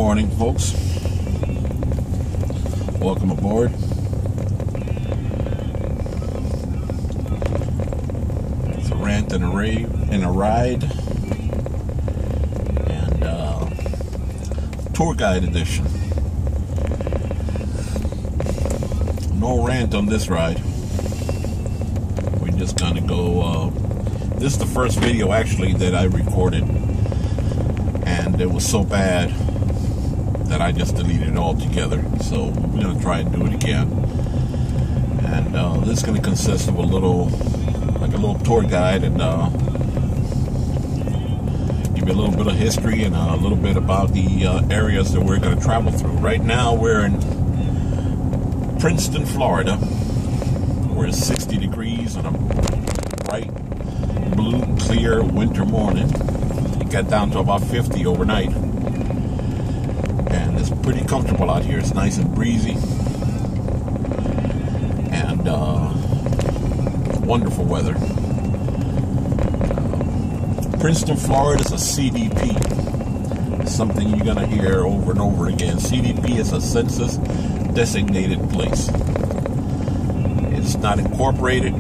morning, folks. Welcome aboard. It's a Rant and a Ride and tour guide edition. No rant on this ride. We're just gonna go. This is the first video actually that I recorded, and it was so bad that I just deleted it all together. So we're gonna try and do it again. And this is gonna consist of a little tour guide, and give you a little bit of history and a little bit about the areas that we're gonna travel through. Right now we're in Princeton, Florida. We're 60 degrees on a bright blue clear winter morning. It got down to about 50 overnight, and it's pretty comfortable out here. It's nice and breezy, and wonderful weather. Princeton, Florida is a CDP. It's something you're gonna hear over and over again. CDP is a census designated place. It's not incorporated.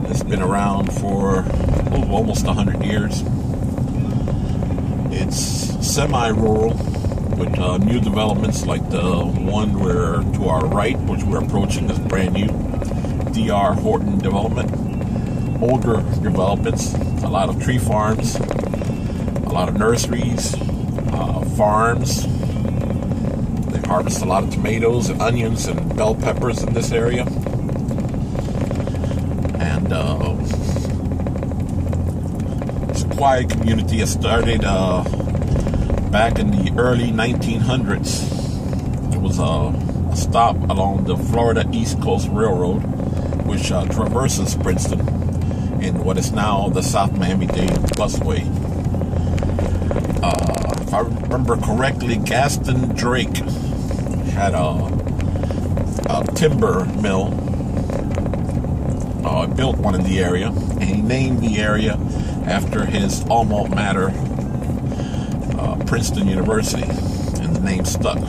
It's been around for almost 100 years. It's semi-rural with new developments like the one we're to our right, which we're approaching, is brand new DR Horton development. Older developments, a lot of tree farms, a lot of nurseries, farms. They harvest a lot of tomatoes and onions and bell peppers in this area. And it's a quiet community. It started back in the early 1900s. It was a stop along the Florida East Coast Railroad, which traverses Princeton in what is now the South Miami-Dade Busway. If I remember correctly, Gaston Drake had a timber mill. Built one in the area, and he named the area after his alma mater, Princeton University, and the name stuck.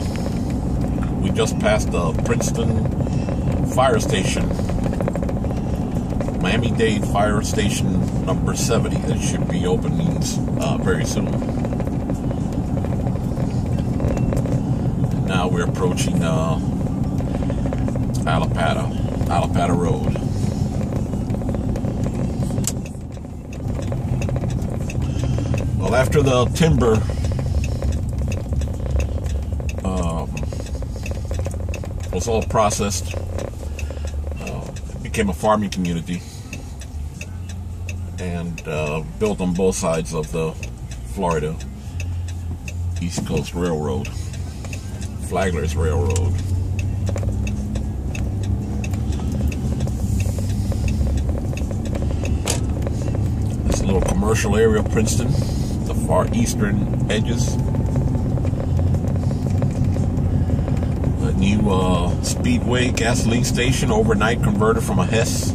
We just passed the Princeton Fire Station, Miami-Dade Fire Station number 70. That should be opening very soon. And now we're approaching Alapata Road. Well, after the timber was all processed, it became a farming community, and built on both sides of the Florida East Coast Railroad, Flagler's Railroad. This little commercial area of Princeton, the far eastern edges. A new Speedway gasoline station, overnight converted from a Hess,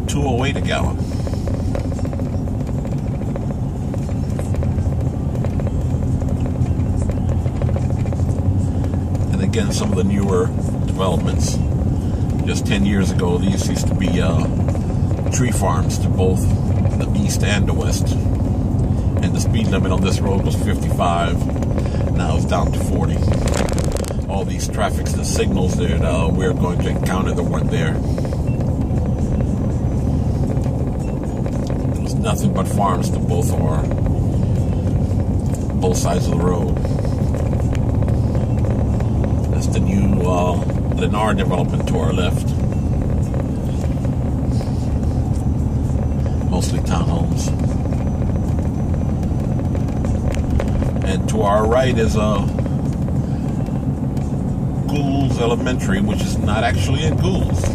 $2.08 a gallon. And again, some of the newer developments. Just 10 years ago, these used to be tree farms to both the east and the west, and the speed limit on this road was 55. Now it's down to 40. All these traffic signals that we're going to encounter that weren't there. There was nothing but farms to both sides of the road. That's the new Lennar development to our left. Mostly townhomes. And to our right is Goulds Elementary, which is not actually in Goulds.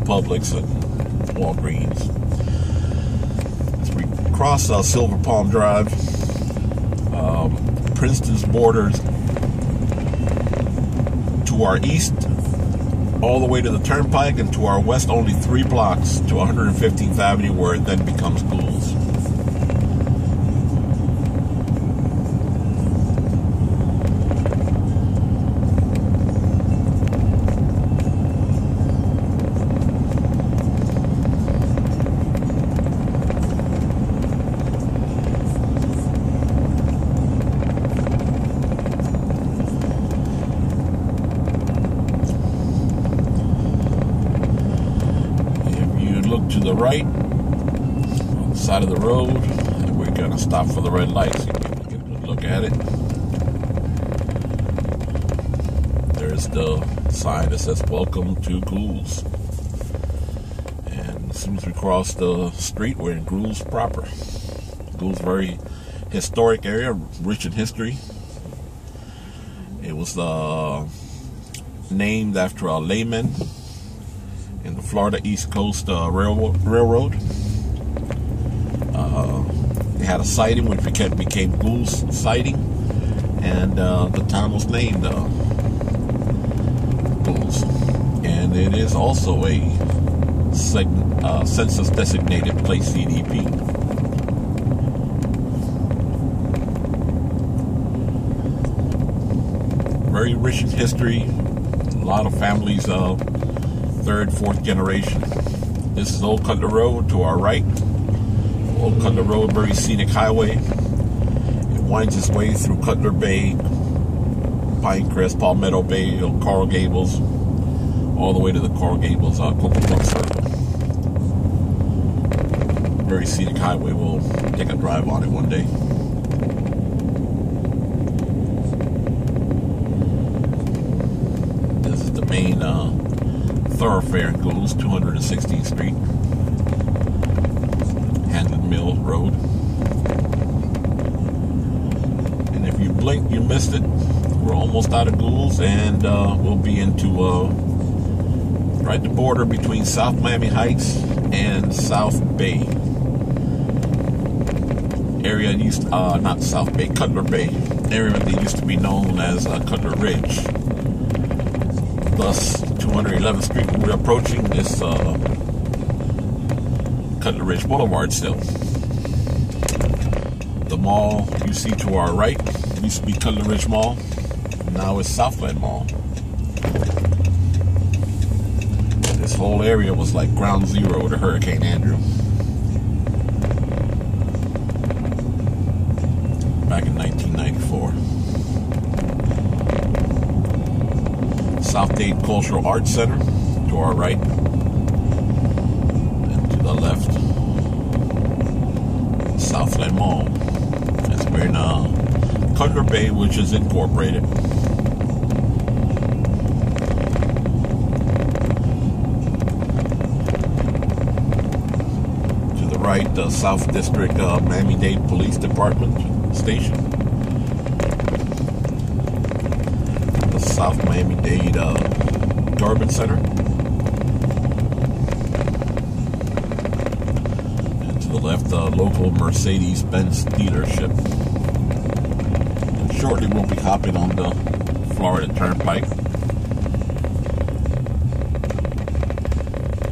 Publix and Walgreens. across Silver Palm Drive, Princeton's borders to our east, all the way to the Turnpike, and to our west only 3 blocks to 115th Avenue, where it then becomes Gould's. To the right, on the side of the road, and we're going to stop for the red lights. You can get a good look at it. There's the sign that says "Welcome to Gould's." And as soon as we cross the street, we're in Gould's proper. Gould's very historic area, rich in history. It was named after a layman in the Florida East Coast Railroad. They had a siding which became Gould's siding, and the town was named Gould's. And it is also a census-designated place, CDP. Very rich in history. A lot of families, 3rd, 4th generation. This is Old Cutler Road to our right. Old Cutler Road, very scenic highway. It winds its way through Cutler Bay, Pinecrest, Palmetto Bay, Coral Gables, all the way to the Coral Gables Cocoa Brook Circle. Very scenic highway. We'll take a drive on it one day. This is the main thoroughfare in Gould's, 216th Street, Handlin Mill Road. And if you blink, you missed it. We're almost out of Gould's, and we'll be into right the border between South Miami Heights and South Bay area. Not South Bay, Cutler Bay area that used to be known as Cutler Ridge. Thus, 211th Street, we're approaching this Cutler Ridge Boulevard still. The mall you see to our right used to be Cutler Ridge Mall. Now it's Southland Mall. This whole area was like ground zero to Hurricane Andrew back in 1994. South Dade Cultural Arts Center to our right, and to the left, Southland Mall. As we're in Cutler Bay, which is incorporated. To the right, the South District Miami-Dade Police Department station. South Miami-Dade Garment Center. And to the left, the local Mercedes-Benz dealership. And shortly we'll be hopping on the Florida Turnpike.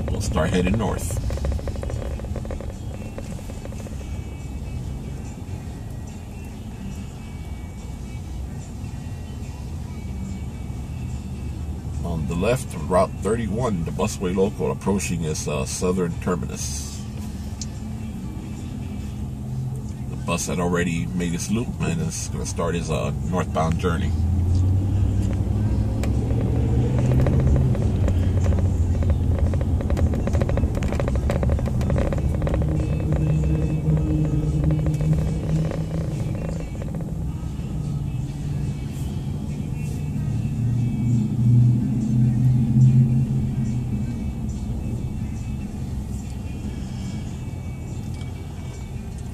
We'll start heading north. On the left, Route 31, the busway local approaching its southern terminus. The bus had already made its loop and is going to start its northbound journey.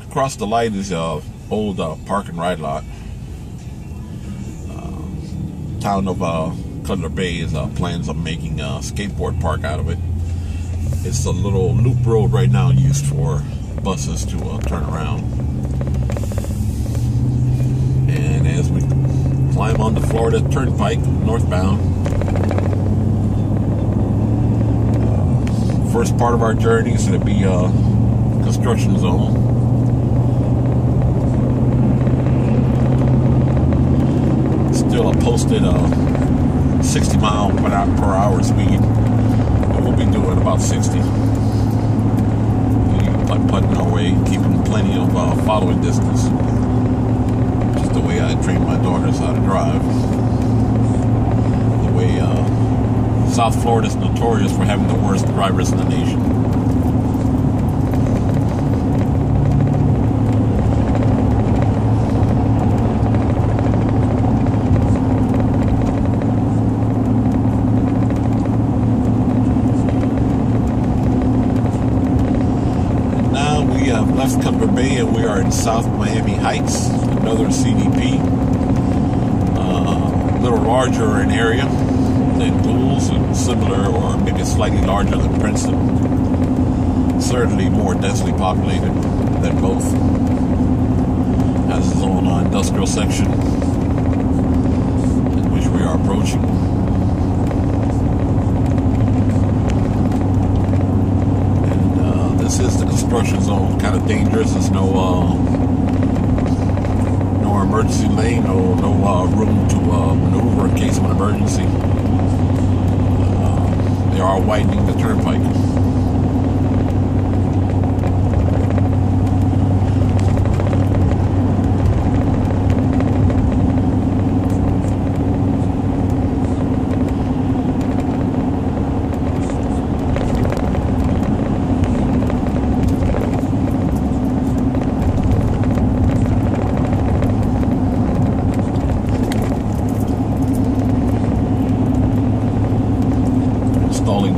Across the light is a old park and ride lot. Town of Cutler Bay is plans on making a skateboard park out of it. It's a little loop road right now used for buses to turn around. And as we climb on the Florida Turnpike northbound, first part of our journey is going to be a construction zone. Still a posted 60 mile per hour speed. But we'll be doing about 60. Putting our way, keeping plenty of following distance. Just the way I train my daughters how to drive. The way South Florida is notorious for having the worst drivers in the nation. Left Cutler Bay, and we are in South Miami Heights, another CDP. A little larger in area than Goulds, and similar or maybe slightly larger than Princeton. Certainly more densely populated than both. Has its own industrial section in which we are approaching. This is the construction zone, kind of dangerous. There's no emergency lane, no room to maneuver in case of an emergency. They are widening the turnpike.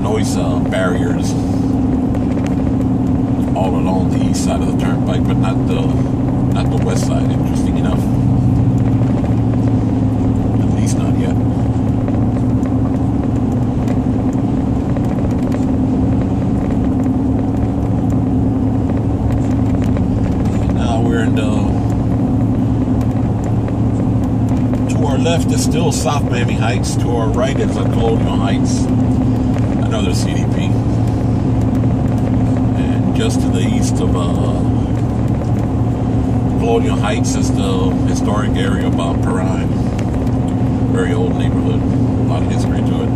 Noise barriers all along the east side of the turnpike, but not the west side. Interesting enough, at least not yet. And now we're in to our left is still South Miami Heights. To our right is Colonial Heights. Another CDP, and just to the east of Colonial Heights is the historic area of Perrine. Very old neighborhood, a lot of history to it.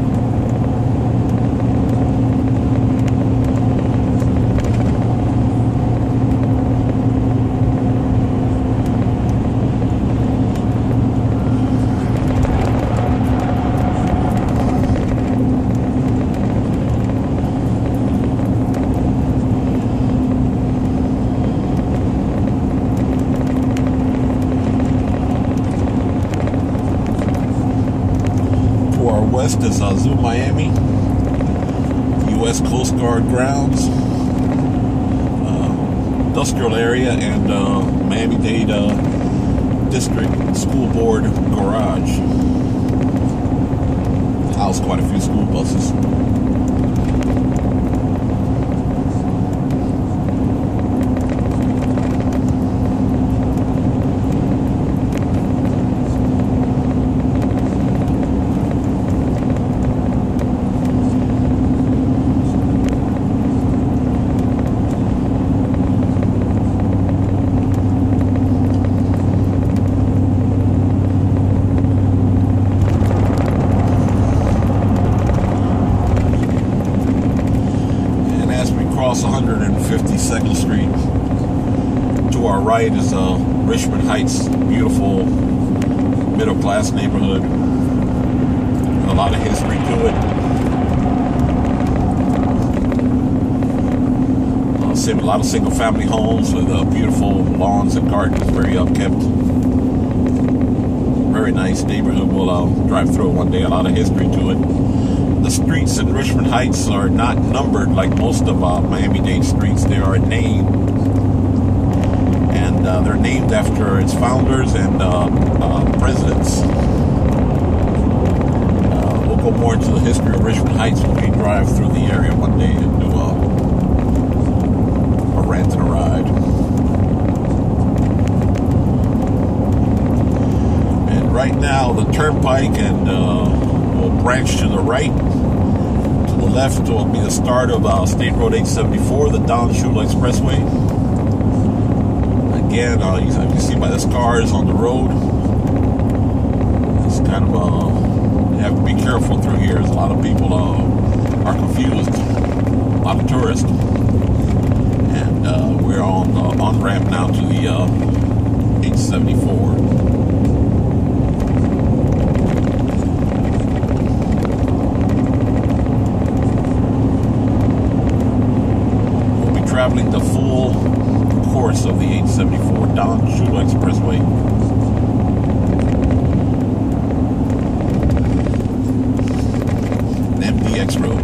West is Zoo Miami, U.S. Coast Guard grounds, industrial area, and Miami-Dade District School Board garage. House quite a few school buses. Across 152nd Street. To our right is Richmond Heights, beautiful middle-class neighborhood. A lot of history to it. A lot of single-family homes with beautiful lawns and gardens, very upkept. Very nice neighborhood. We'll drive through it one day. A lot of history to it. The streets in Richmond Heights are not numbered like most of Miami-Dade streets. They are named, and they're named after its founders and presidents. We'll go more into the history of Richmond Heights when we drive through the area one day and do a Rant and Ride. And right now, the turnpike and will branch to the right. To the left will be the start of State Road 874, the Don Shula Expressway. Again, you can see by the cars on the road. It's kind of you have to be careful through here. There's a lot of people are confused. A lot of tourists. And we're on the on-ramp now to the 874. We'll be traveling the full course of the 874 Don Shula Expressway. An MDX road.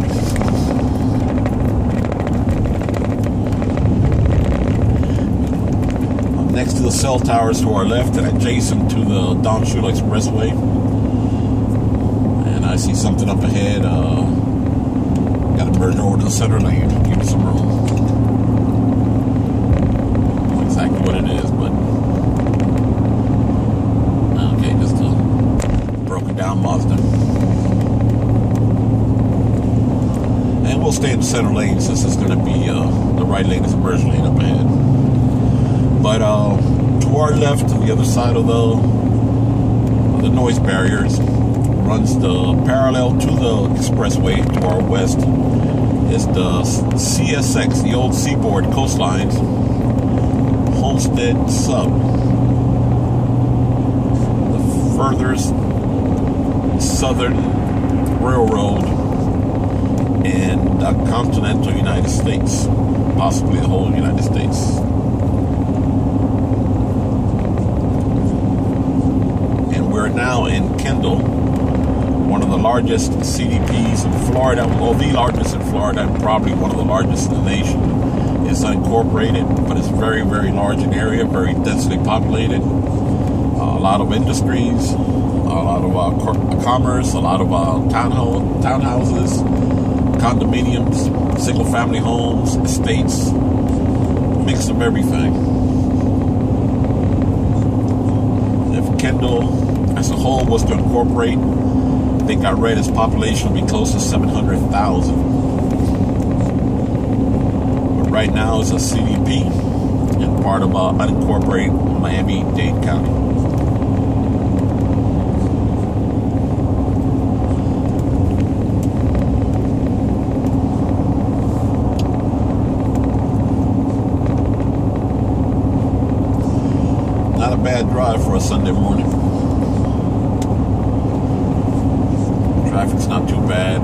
Next to the cell towers to our left and adjacent to the Don Shula Expressway. And I see something up ahead. Got to merge over to the center lane. Give it some room. Exactly what it is, but okay, just a broken down Mazda. And we'll stay in the center lane since it's going to be the right lane is a merge lane up ahead. But to our left, to the other side of the noise barriers, runs the parallel to the expressway. To our west is the CSX, the old Seaboard Coastlines Homestead Sub, the furthest southern railroad in the continental United States, possibly the whole United States. And we're now in Kendall, one of the largest CDPs in Florida, well, the largest in Florida, and probably one of the largest in the nation. It's unincorporated, but it's very, very large in area, very densely populated. A lot of industries, a lot of commerce, a lot of townhouses, condominiums, single-family homes, estates, mix of everything. If Kendall as a whole was to incorporate, I think I read its population would be close to 700,000. Right now it's a CDP and part of unincorporated Miami-Dade County. Not a bad drive for a Sunday morning. Traffic's not too bad.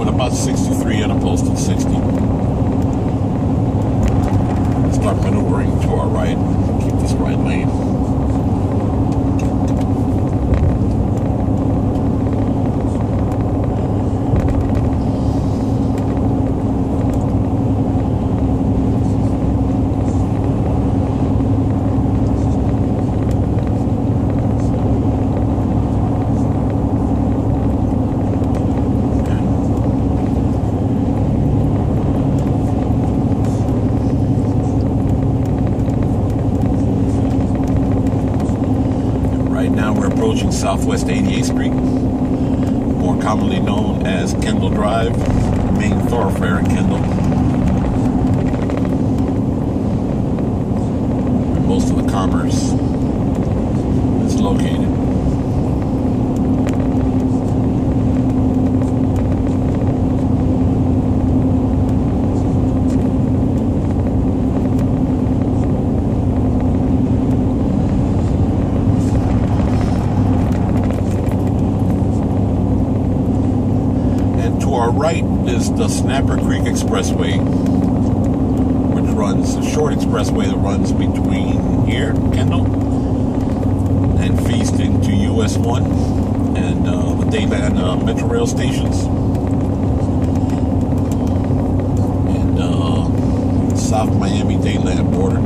About 63 and a posted 60. Start maneuvering to our right. Keep this right lane. Approaching Southwest 88th Street, more commonly known as Kendall Drive, main thoroughfare in Kendall. Most of the commerce is located. Our right is the Snapper Creek Expressway, which runs a short expressway that runs between here, Kendall, and feeds into US 1 and the Dayland Metro Rail stations, and South Miami Dayland border.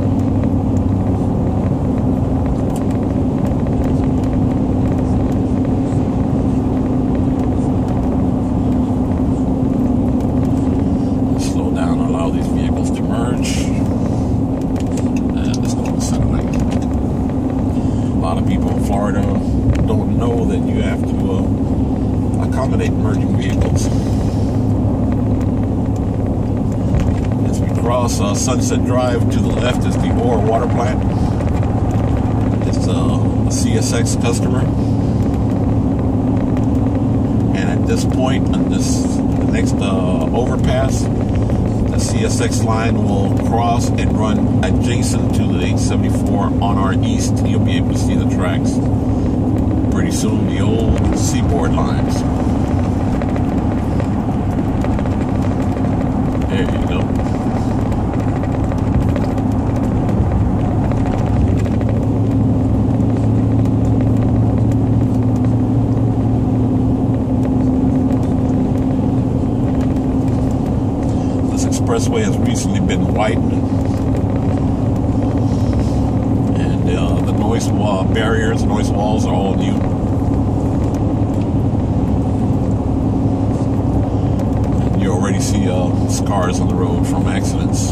vehicles. As we cross Sunset Drive, to the left is the Ore Water Plant. It's a CSX customer. And at this point, on the next overpass, the CSX line will cross and run adjacent to the 874 on our east. You'll be able to see the tracks. Pretty soon, the old Seaboard lines. There you go. This expressway has recently been widened, and the noise barriers, noise walls are all new. And you already see scars on the road from accidents.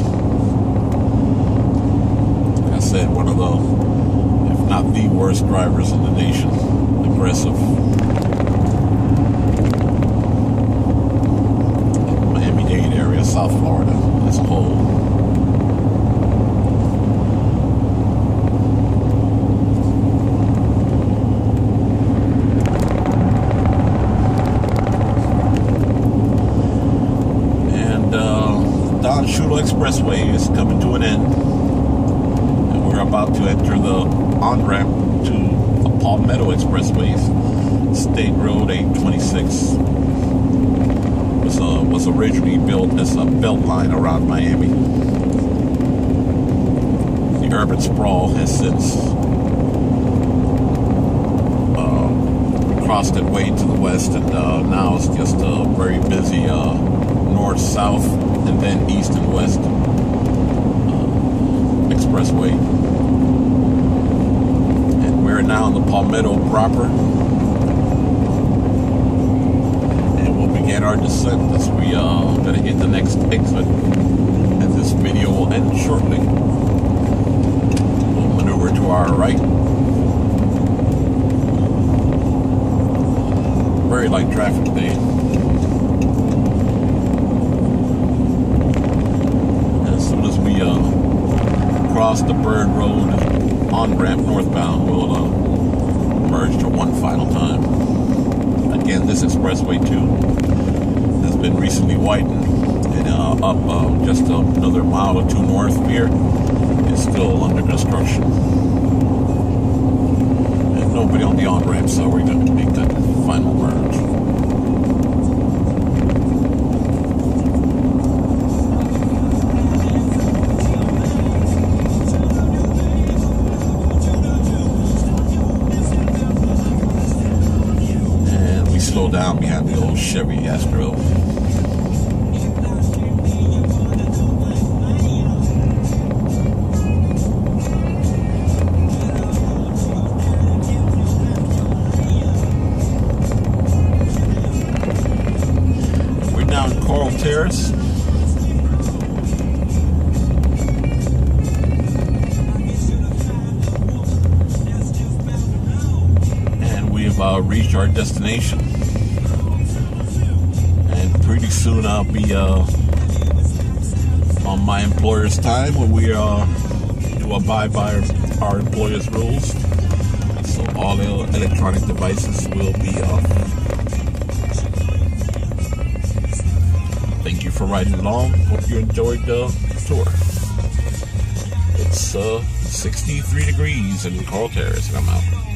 Like I said, one of the, if not the worst drivers in the nation. Aggressive. Miami-Dade area, South Florida as a whole. Shula Expressway is coming to an end, and we're about to enter the on-ramp to the Palmetto Expressway. State Road 826 was originally built as a belt line around Miami. The urban sprawl has since crossed it way to the west, and now it's just a very busy north-south and then east and west expressway. And we're now in the Palmetto proper, and we'll begin our descent as we gonna hit the next exit, and this video will end shortly. We'll maneuver to our right. Very light traffic today. Cross the Bird Road on-ramp northbound, we'll merge to one final time. Again, this expressway too has been recently widened, and up just another mile or two north here is still under construction. And nobody on the on-ramp, so we're going to make that final merge. Slow down behind the old Chevy Astro. We're now in Coral Terrace. And we've reached our destination. Pretty soon I'll be on my employer's time, when we do abide by our employer's rules. So all the electronic devices will be off. Thank you for riding along. Hope you enjoyed the tour. It's 63 degrees in Coral Terrace, and I'm out.